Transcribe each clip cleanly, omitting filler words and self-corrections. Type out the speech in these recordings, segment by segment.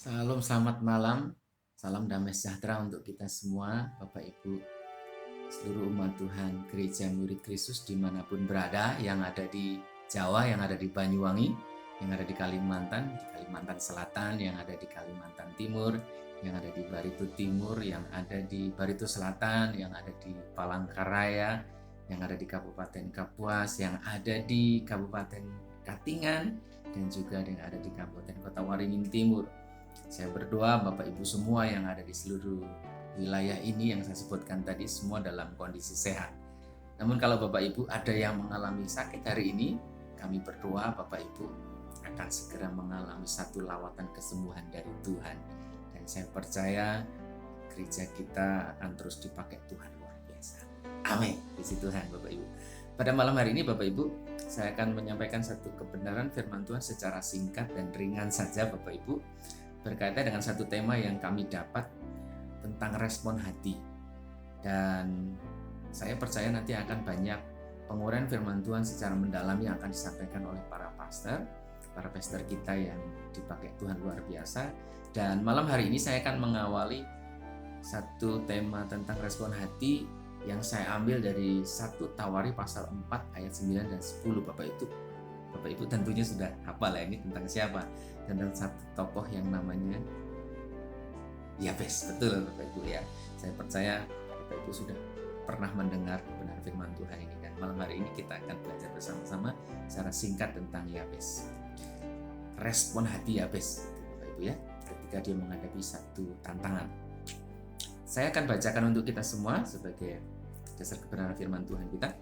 Salam selamat malam, salam damai sejahtera untuk kita semua, Bapak Ibu, seluruh umat Tuhan, Gereja Murid Kristus dimanapun berada, yang ada di Jawa, yang ada di Banyuwangi, yang ada di Kalimantan Selatan, yang ada di Kalimantan Timur, yang ada di Barito Timur, yang ada di Barito Selatan, yang ada di Palangkaraya, yang ada di Kabupaten Kapuas, yang ada di Kabupaten Katingan, dan juga yang ada di Kabupaten Kota Waringin Timur. Saya berdoa Bapak Ibu semua yang ada di seluruh wilayah ini yang saya sebutkan tadi semua dalam kondisi sehat. Namun kalau Bapak Ibu ada yang mengalami sakit hari ini, kami berdoa Bapak Ibu akan segera mengalami satu lawatan kesembuhan dari Tuhan. Dan saya percaya gereja kita akan terus dipakai Tuhan luar biasa. Amin. Puji Tuhan Bapak Ibu. Pada malam hari ini Bapak Ibu, saya akan menyampaikan satu kebenaran firman Tuhan secara singkat dan ringan saja Bapak Ibu, berkaitan dengan satu tema yang kami dapat tentang respon hati. Dan saya percaya nanti akan banyak penguraian firman Tuhan secara mendalam yang akan disampaikan oleh para pastor kita yang dipakai Tuhan luar biasa. Dan malam hari ini saya akan mengawali satu tema tentang respon hati yang saya ambil dari 1 Tawari pasal 4 ayat 9 dan 10 Bapak Ibu tentunya sudah hafal ya, ini tentang siapa? Tentang satu tokoh yang namanya Yabes. Betul Bapak Ibu ya. Saya percaya Bapak Ibu sudah pernah mendengar kebenaran firman Tuhan ini, dan malam hari ini kita akan belajar bersama-sama secara singkat tentang Yabes. Respon hati Yabes, Bapak Ibu ya, ketika dia menghadapi satu tantangan. Saya akan bacakan untuk kita semua sebagai dasar kebenaran firman Tuhan kita.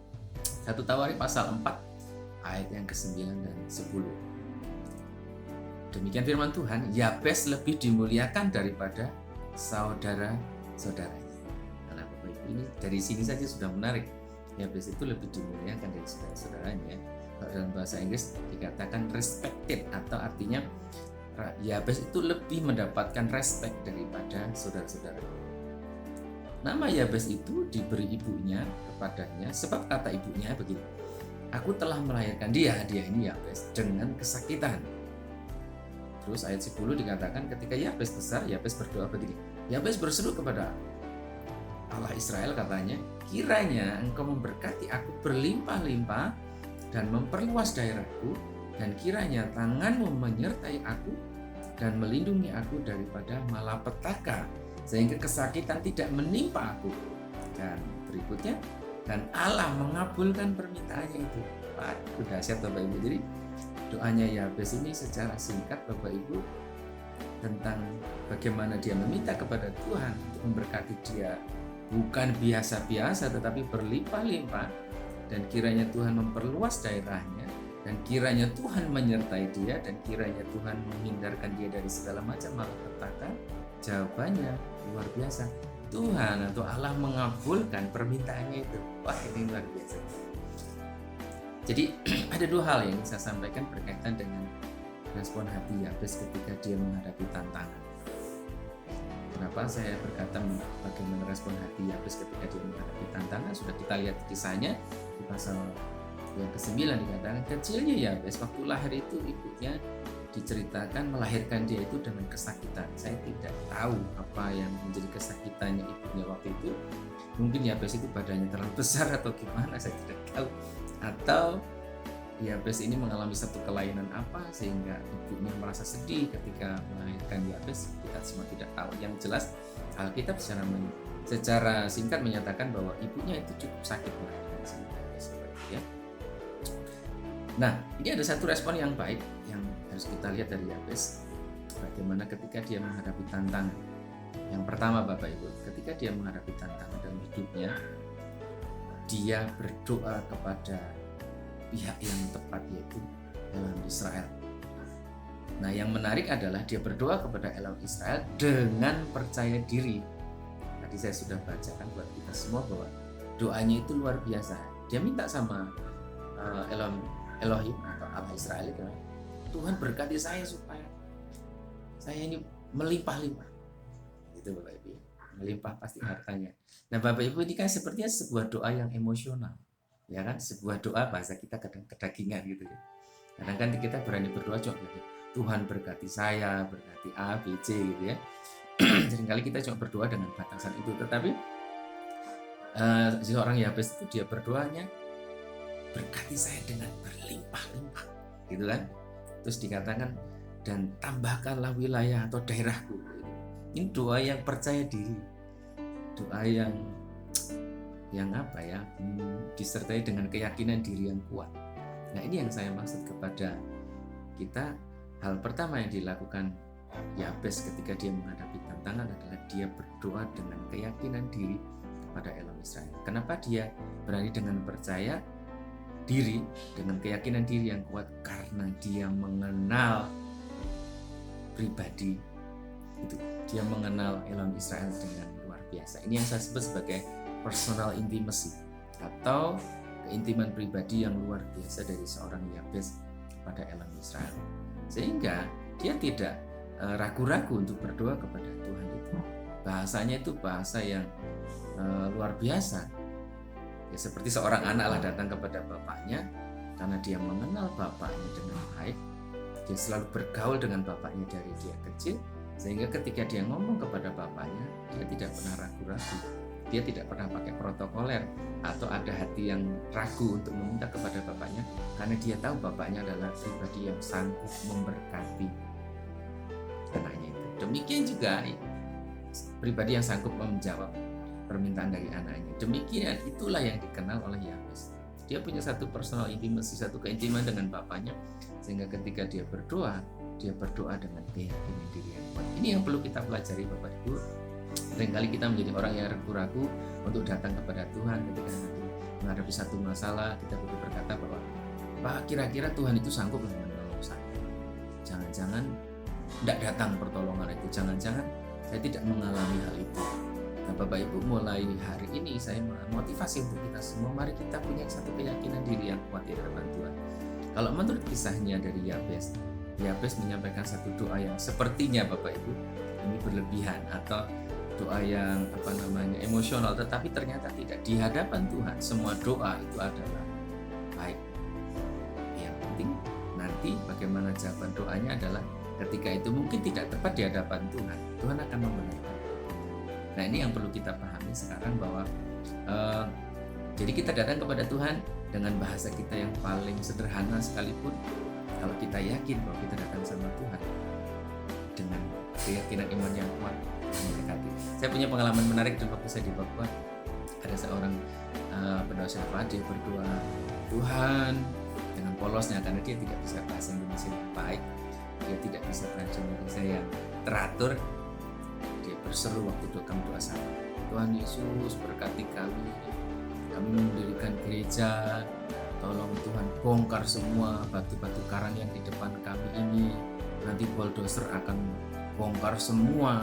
1 Tawari pasal 4 ayat yang ke-9 dan 10. Demikian firman Tuhan, Yabes lebih dimuliakan daripada saudara-saudaranya. Karena Bapak Ibu ini dari sini saja sudah menarik. Yabes itu lebih dimuliakan dari saudara-saudaranya. Kalau dalam bahasa Inggris dikatakan respected, atau artinya Yabes itu lebih mendapatkan respect daripada saudara-saudara. Nama Yabes itu diberi ibunya kepadanya sebab kata ibunya begini, aku telah melahirkan dia ini Yabes dengan kesakitan. Terus ayat 10 dikatakan ketika Yabes besar, Yabes berdoa begini. Yabes berseru kepada Allah Israel katanya, kiranya engkau memberkati aku berlimpah-limpah dan memperluas daerahku, dan kiranya tanganmu menyertai aku dan melindungi aku daripada malapetaka, sehingga kesakitan tidak menimpa aku. Dan berikutnya, dan Allah mengabulkan permintaannya itu. Waduh, dahsyat Bapak Ibu. Jadi doanya Yabes ini secara singkat Bapak Ibu tentang bagaimana dia meminta kepada Tuhan untuk memberkati dia, bukan biasa-biasa tetapi berlimpah-limpah, dan kiranya Tuhan memperluas daerahnya, dan kiranya Tuhan menyertai dia, dan kiranya Tuhan menghindarkan dia dari segala macam malapetaka. Jawabannya luar biasa. Tuhan atau Allah mengabulkan permintaannya itu. Wah, ini luar biasa. Jadi ada dua hal yang saya sampaikan berkaitan dengan respon hati Yabes ketika dia menghadapi tantangan. Kenapa saya berkata bagaimana respon hati Yabes ketika dia menghadapi tantangan? Sudah kita lihat kisahnya di pasal yang ke-9 dikatakan, kecilnya Yabes waktu lahir itu ibunya diceritakan melahirkan dia itu dengan kesakitan. Saya tidak tahu apa yang menjadi kesakitannya ibunya waktu itu. Mungkin Yabes itu badannya terlalu besar atau gimana, saya tidak tahu. Atau Yabes ini mengalami satu kelainan apa sehingga ibunya merasa sedih ketika melahirkan Yabes. Kita semua tidak tahu. Yang jelas Alkitab secara singkat menyatakan bahwa ibunya itu cukup sakit melahirkan si Yabes. Ya. Nah, ini ada satu respon yang baik yang harus kita lihat dari Yabes, bagaimana ketika dia menghadapi tantangan. Yang pertama Bapak Ibu, ketika dia menghadapi tantangan dalam hidupnya, dia berdoa kepada pihak yang tepat, yaitu Elohim Israel. Nah, yang menarik adalah dia berdoa kepada Elohim Israel dengan percaya diri. Tadi saya sudah bacakan buat kita semua bahwa doanya itu luar biasa. Dia minta sama Elohim atau Allah Israel itu, Tuhan berkati saya supaya saya ini melimpah-limpah. Itu Bapak Ibu, melimpah pasti hartanya. Nah Bapak Ibu, ini kan sepertinya sebuah doa yang emosional, ya kan? Sebuah doa bahasa kita kadang kedagingan gitu ya. Kadang kan kita berani berdoa, coba Tuhan berkati saya, berkati A, B, C gitu ya. Seringkali kita cuma berdoa dengan batasan itu, tetapi seorang Yabes itu dia berdoanya, berkati saya dengan berlimpah-limpah, gitu kan. Terus dikatakan, dan tambahkanlah wilayah atau daerahku. Ini doa yang percaya diri, doa yang apa ya, disertai dengan keyakinan diri yang kuat. Nah, ini yang saya maksud kepada kita. Hal pertama yang dilakukan Yabes ketika dia menghadapi tantangan adalah dia berdoa dengan keyakinan diri kepada Elohim Israel. Kenapa dia berani dengan percaya diri, dengan keyakinan diri yang kuat? Karena dia mengenal pribadi itu, dia mengenal Elohim Israel dengan luar biasa. Ini yang saya sebut sebagai personal intimacy atau keintiman pribadi yang luar biasa dari seorang Yabes pada Elohim Israel, sehingga dia tidak ragu-ragu untuk berdoa kepada Tuhan itu. Bahasanya itu bahasa yang luar biasa ya, seperti seorang anak lah datang kepada bapaknya karena dia mengenal bapaknya dengan baik. Dia selalu bergaul dengan bapaknya dari dia kecil, sehingga ketika dia ngomong kepada bapaknya, dia tidak pernah ragu-ragu. Dia tidak pernah pakai protokoler atau ada hati yang ragu untuk meminta kepada bapaknya, karena dia tahu bapaknya adalah pribadi yang sanggup memberkati anaknya itu. Demikian juga pribadi yang sanggup menjawab permintaan dari anaknya. Demikian itulah yang dikenal oleh Yabes. Dia punya satu personal intimacy, satu keintiman dengan bapaknya, sehingga ketika dia berdoa dengan keyakinan diri yang kuat. Ini yang perlu kita pelajari Bapak Ibu. Seringkali kita menjadi orang yang ragu-ragu untuk datang kepada Tuhan ketika nanti menghadapi satu masalah. Kita perlu berkata bahwa, Pak, kira-kira Tuhan itu sanggup menolong saya. Jangan-jangan tidak datang pertolongan itu, jangan-jangan saya tidak mengalami hal itu. Nah, Bapak Ibu, mulai hari ini saya motivasi untuk kita semua, mari kita punya satu keyakinan diri yang kuat di hadapan Tuhan. Kalau menurut kisahnya dari Yabes menyampaikan satu doa yang sepertinya Bapak Ibu ini berlebihan atau doa yang emosional, tetapi ternyata tidak. Di hadapan Tuhan semua doa itu adalah baik. Yang penting nanti bagaimana jawaban doanya adalah ketika itu mungkin tidak tepat di hadapan Tuhan, Tuhan akan membenarkan. Nah, ini yang perlu kita pahami sekarang, bahwa jadi kita datang kepada Tuhan dengan bahasa kita yang paling sederhana sekalipun, kalau kita yakin bahwa kita datang sama Tuhan dengan keyakinan iman yang kuat, mendekati. Saya punya pengalaman menarik waktu saya di Papua. Ada seorang pendoa syafaat, dia berdoa, Tuhan, dengan polosnya, karena dia tidak bisa bahasa Indonesia yang baik, dia tidak bisa bahasa Indonesia yang teratur. Dia berseru waktu doa syafaat, Tuhan Yesus berkati kami mendirikan gereja, tolong Tuhan bongkar semua batu-batu karang yang di depan kami ini. Nanti bulldozer akan bongkar semua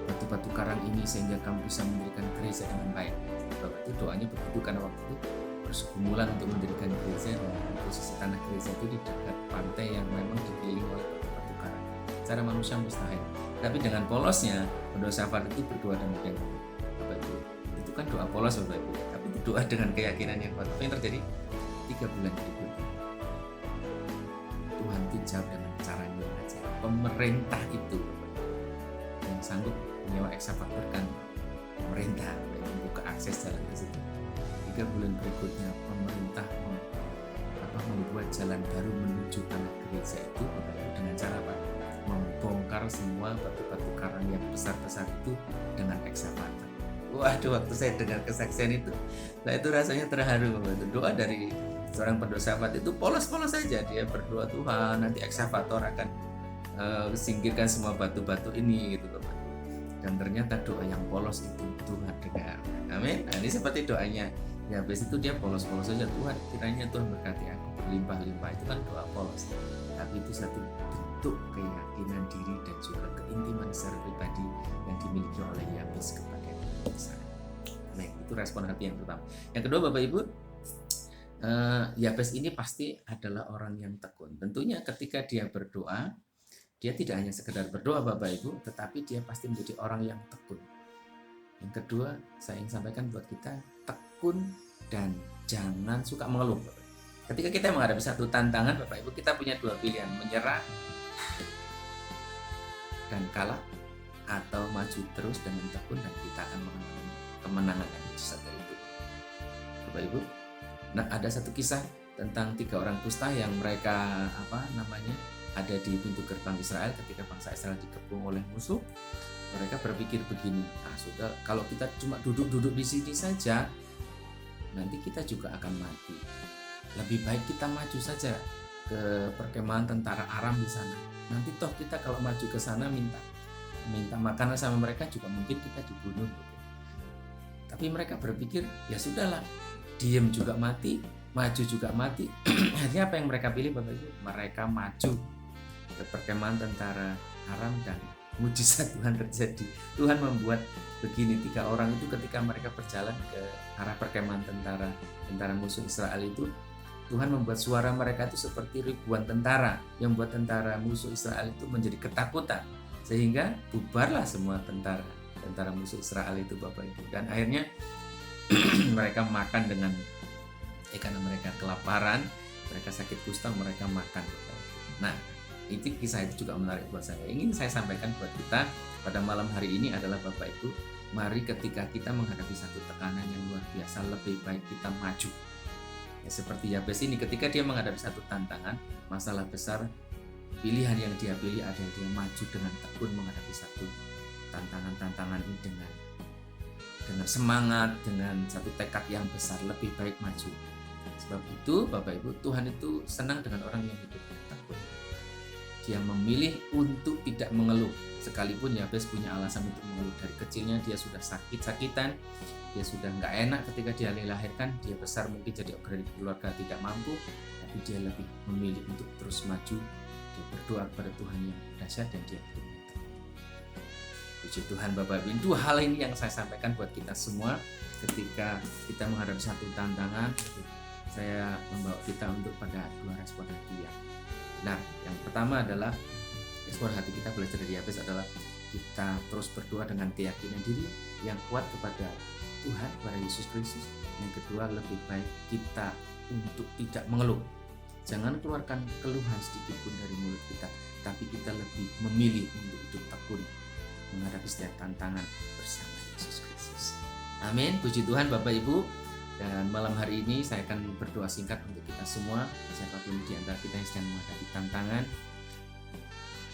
batu-batu karang ini sehingga kami bisa mendirikan gereja dengan baik. Itu doanya begitu karena waktu itu bersegumulan untuk mendirikan gereja, dan posisi tanah gereja itu di dekat pantai yang memang dikelilingi oleh batu-batu karang. Secara manusia mustahil. Tapi dengan polosnya, pendoa syafaat itu berdoa demikian. Bapak Ibu, itu kan doa polos Bapak Ibu, tapi itu doa dengan keyakinan yang kuat. Apa yang terjadi? 3 bulan berikutnya, Tuhan itu jawab dengan caranya aja. Pemerintah itu yang sanggup menyewa ekskavator kan pemerintah yang membuka akses jalan ke situ. 3 bulan berikutnya pemerintah membuat jalan baru menuju tanah gereja itu dengan cara apa? Membongkar semua batu-batu karang yang besar-besar itu dengan ekskavator. Waduh, waktu saya dengar kesaksian itu, saya itu rasanya terharu. Doa dari seorang pendoa syafaat itu polos-polos saja, dia berdoa, Tuhan nanti ekskavator akan singkirkan semua batu-batu ini gitu Bapak. Dan ternyata doa yang polos itu Tuhan dengar. Amin. Nah, ini seperti doanya Yabes itu, dia polos-polos saja, Tuhan kiranya Tuhan berkati aku berlimpah-limpah. Itu kan doa polos, tapi itu satu bentuk keyakinan diri dan juga keintiman secara pribadi yang dimiliki oleh Yabes kepada Tuhan. Nah, itu respon hati yang pertama. Yang kedua Bapak Ibu, Yabes ini pasti adalah orang yang tekun. Tentunya ketika dia berdoa, dia tidak hanya sekedar berdoa Bapak Ibu, tetapi dia pasti menjadi orang yang tekun. Yang kedua, saya ingin sampaikan buat kita, tekun dan jangan suka mengeluh. Ketika kita menghadapi satu tantangan Bapak Ibu, kita punya dua pilihan, menyerah dan kalah, atau maju terus dengan tekun dan kita akan mengalami kemenangan dan mujizat dari itu. Bapak Ibu, nah ada satu kisah tentang 3 orang kusta yang mereka ada di pintu gerbang Israel ketika bangsa Israel dikepung oleh musuh. Mereka berpikir begini, sudah, kalau kita cuma duduk-duduk di sini saja, nanti kita juga akan mati. Lebih baik kita maju saja ke perkemahan tentara Aram di sana. Nanti toh kita kalau maju ke sana minta makanan sama mereka juga mungkin kita dibunuh. Tapi mereka berpikir, ya sudahlah, diem juga mati, maju juga mati. Akhirnya apa yang mereka pilih, Bapak Ibu? Mereka maju ke perkemahan tentara Aram dan mujizat Tuhan terjadi. Tuhan membuat begini, 3 orang itu ketika mereka berjalan ke arah perkemahan tentara musuh Israel itu, Tuhan membuat suara mereka itu seperti ribuan tentara yang membuat tentara musuh Israel itu menjadi ketakutan, sehingga bubarlah semua tentara musuh Israel itu, Bapak Ibu. Dan akhirnya mereka makan karena mereka kelaparan, mereka sakit kusta, mereka makan. Nah, itu kisah itu juga menarik buat saya. Ingin saya sampaikan buat kita pada malam hari ini adalah, Bapak Ibu, mari ketika kita menghadapi satu tekanan yang luar biasa, lebih baik kita maju. Ya, seperti Yabes ini, ketika dia menghadapi satu tantangan, masalah besar, pilihan yang dia pilih adalah dia maju dengan tekun menghadapi satu tantangan ini dengan semangat, dengan satu tekad yang besar, lebih baik maju. Sebab itu, Bapak Ibu, Tuhan itu senang dengan orang yang hidup dengan tekun. Dia memilih untuk tidak mengeluh, sekalipun Yabes punya alasan untuk mengeluh. Dari kecilnya dia sudah sakit-sakitan, dia sudah nggak enak ketika dia dilahirkan, dia besar mungkin jadi dari keluarga tidak mampu, tapi dia lebih memilih untuk terus maju. Dia berdoa kepada Tuhan yang dahsyat dan dia hidup. Puji Tuhan, Bapak Ibu. 2 hal ini yang saya sampaikan buat kita semua ketika kita menghadapi satu tantangan. Saya membawa kita untuk pada 2 respon hati ya. Nah, yang pertama adalah respon hati kita belajar dari Yabes adalah kita terus berdoa dengan keyakinan diri yang kuat kepada Tuhan, kepada Yesus Kristus. Yang kedua, lebih baik kita untuk tidak mengeluh. Jangan keluarkan keluhan sedikit pun dari mulut kita, tapi kita lebih memilih untuk hidup tekun menghadapi setiap tantangan bersama Yesus Kristus. Amin. Puji Tuhan, Bapak Ibu. Dan malam hari ini saya akan berdoa singkat untuk kita semua, siapapun di antara kita yang sedang menghadapi tantangan.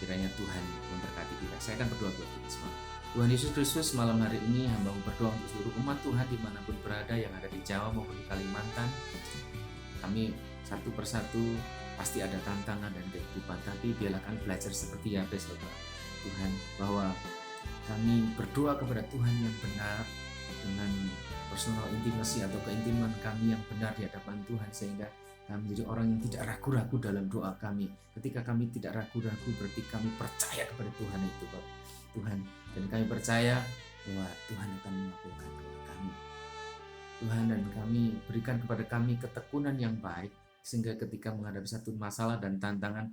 Kiranya Tuhan memberkati kita. Saya akan berdoa buat kita semua. Tuhan Yesus Kristus, malam hari ini hamba berdoa untuk seluruh umat Tuhan dimanapun berada, yang ada di Jawa maupun di Kalimantan. Kami satu persatu pasti ada tantangan dan kehidupan, tapi biarlah kami belajar seperti Yabes, Bapak Tuhan, bahwa kami berdoa kepada Tuhan yang benar dengan personal intimacy atau keintiman kami yang benar di hadapan Tuhan, sehingga kami menjadi orang yang tidak ragu-ragu dalam doa kami. Ketika kami tidak ragu-ragu, berarti kami percaya kepada Tuhan itu, Bapak Tuhan, dan kami percaya bahwa Tuhan akan mengabulkan doa kami. Tuhan, dan kami berikan kepada kami ketekunan yang baik, sehingga ketika menghadapi satu masalah dan tantangan,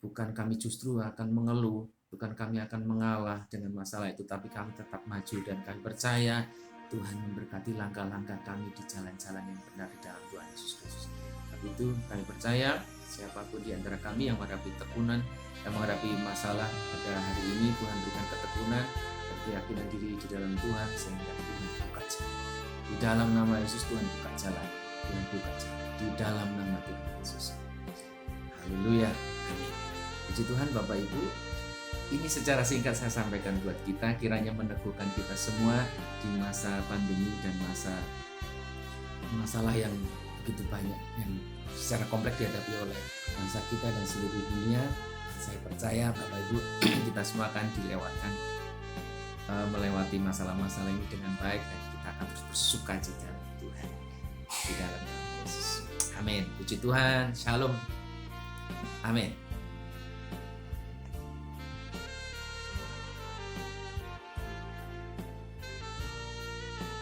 bukan kami justru akan mengeluh, bukan kami akan mengalah dengan masalah itu, tapi kami tetap maju dan kami percaya Tuhan memberkati langkah-langkah kami di jalan-jalan yang benar di dalam Tuhan Yesus Kristus. Tapi itu kami percaya siapapun di antara kami yang menghadapi tekunan, yang menghadapi masalah pada hari ini, Tuhan berikan ketekunan dan keyakinan diri di dalam Tuhan, sehingga Tuhan buka jalan. Di dalam nama Yesus Tuhan buka jalan, Tuhan buka jalan. Di dalam nama Tuhan Yesus. Haleluya. Amin. Puji Tuhan, Bapak Ibu. Ini secara singkat saya sampaikan buat kita, kiranya meneguhkan kita semua di masa pandemi dan masalah yang begitu banyak yang secara kompleks dihadapi oleh bangsa kita dan seluruh dunia. Saya percaya Bapak Ibu, kita semua akan melewati masalah-masalah ini dengan baik, dan kita akan terus bersuka cita Tuhan di dalam nama Yesus. Amin. Puji Tuhan. Shalom. Amin.